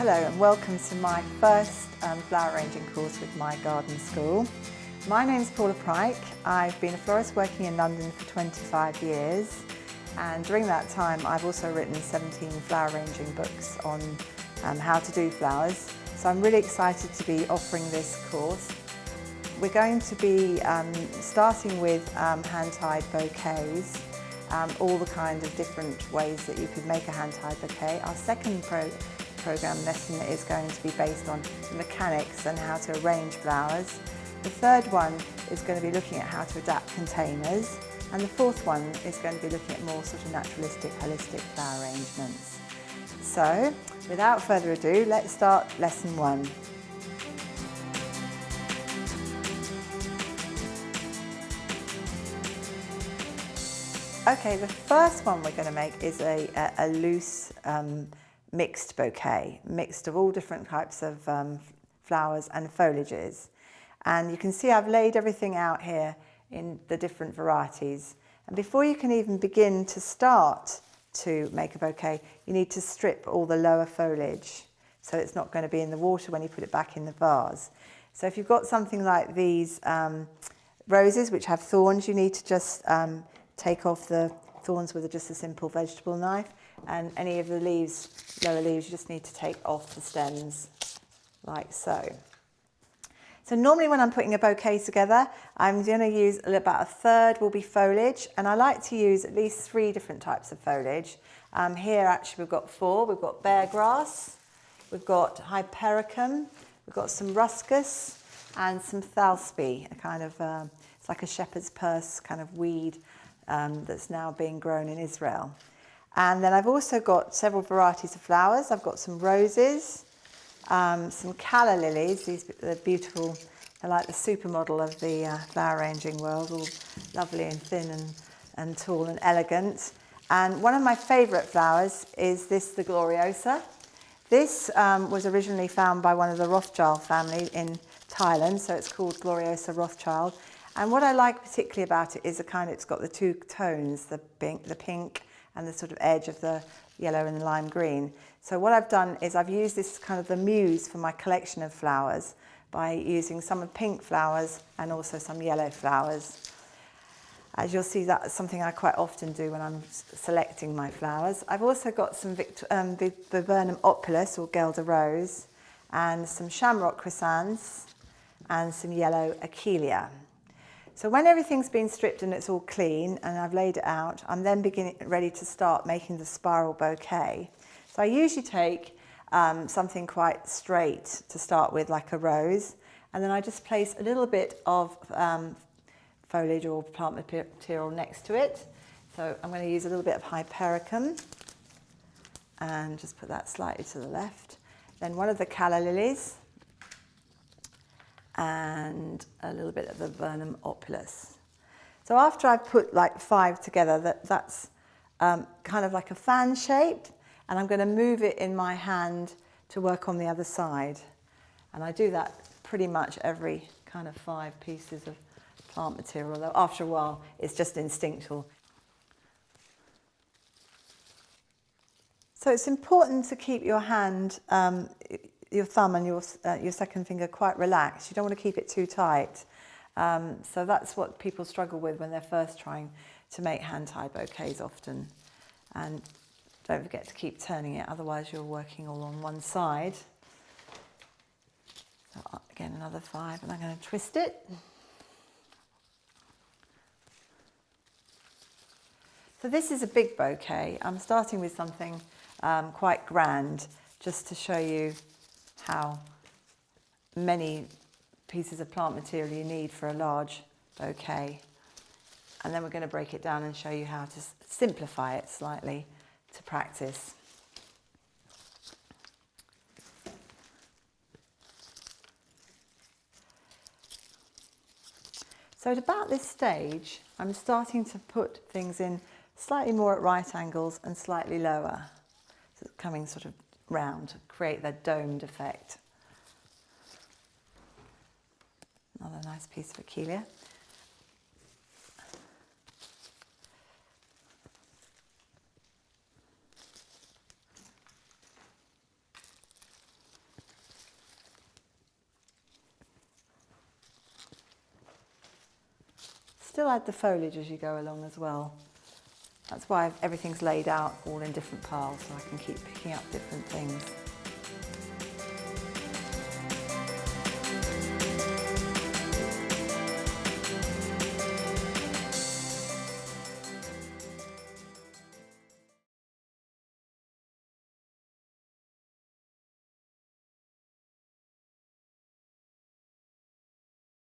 Hello and welcome to my first flower arranging course with MyGardenSchool. My name's Paula Pryke. I've been a florist working in London for 25 years, and during that time I've also written 17 flower arranging books on how to do flowers. So I'm really excited to be offering this course. We're going to be starting with hand-tied bouquets, all the kind of different ways that you could make a hand-tied bouquet. Our second program lesson is going to be based on the mechanics and how to arrange flowers. The third one is going to be looking at how to adapt containers, and the fourth one is going to be looking at more sort of naturalistic, holistic flower arrangements. So, without further ado, let's start lesson 1. Okay, the first one we're going to make is a loose mixed bouquet, mixed of all different types of flowers and foliages. And you can see I've laid everything out here in the different varieties. And before you can even begin to start to make a bouquet, you need to strip all the lower foliage, so it's not going to be in the water when you put it back in the vase. So if you've got something like these roses which have thorns, you need to just take off the thorns with just a simple vegetable knife, and any of the leaves, lower leaves, you just need to take off the stems like so. So normally when I'm putting a bouquet together, I'm going to use about a third will be foliage, and I like to use at least 3 different types of foliage. Here actually we've got 4. We've got bear grass, we've got hypericum, we've got some ruscus and some thalsby, a kind of, it's like a shepherd's purse kind of weed that's now being grown in Israel. And then I've also got several varieties of flowers. I've got some roses, some calla lilies. They're beautiful. They're like the supermodel of the flower arranging world, all lovely and thin and tall and elegant. And one of my favourite flowers is the Gloriosa. This was originally found by one of the Rothschild family in Thailand, so it's called Gloriosa Rothschild. And what I like particularly about it is it's got the 2 tones, the pink and the sort of edge of the yellow and the lime green. So what I've done is I've used this kind of the muse for my collection of flowers by using some pink flowers and also some yellow flowers. As you'll see, that's something I quite often do when I'm selecting my flowers. I've also got some Viburnum opulus or Guelder rose, and some shamrock chrysanthemums and some yellow achillea. So when everything's been stripped and it's all clean and I've laid it out, I'm then ready to start making the spiral bouquet. So I usually take something quite straight to start with, like a rose, and then I just place a little bit of foliage or plant material next to it. So I'm going to use a little bit of hypericum and just put that slightly to the left. Then one of the calla lilies, and a little bit of the Viburnum opulus. So after I've put like 5 together, that's kind of like a fan shape, and I'm going to move it in my hand to work on the other side. And I do that pretty much every kind of 5 pieces of plant material, though after a while it's just instinctual. So it's important to keep your hand, your thumb and your second finger quite relaxed. You don't want to keep it too tight. So that's what people struggle with when they're first trying to make hand-tied bouquets often. And don't forget to keep turning it, otherwise you're working all on one side. So again, another 5, and I'm going to twist it. So this is a big bouquet. I'm starting with something quite grand, just to show you how many pieces of plant material you need for a large bouquet. And then we're going to break it down and show you how to simplify it slightly to practice. So at about this stage, I'm starting to put things in slightly more at right angles and slightly lower. So it's coming sort of round to create that domed effect. Another nice piece of achillea. still add the foliage as you go along as well. That's why everything's laid out all in different piles, so I can keep picking up different things.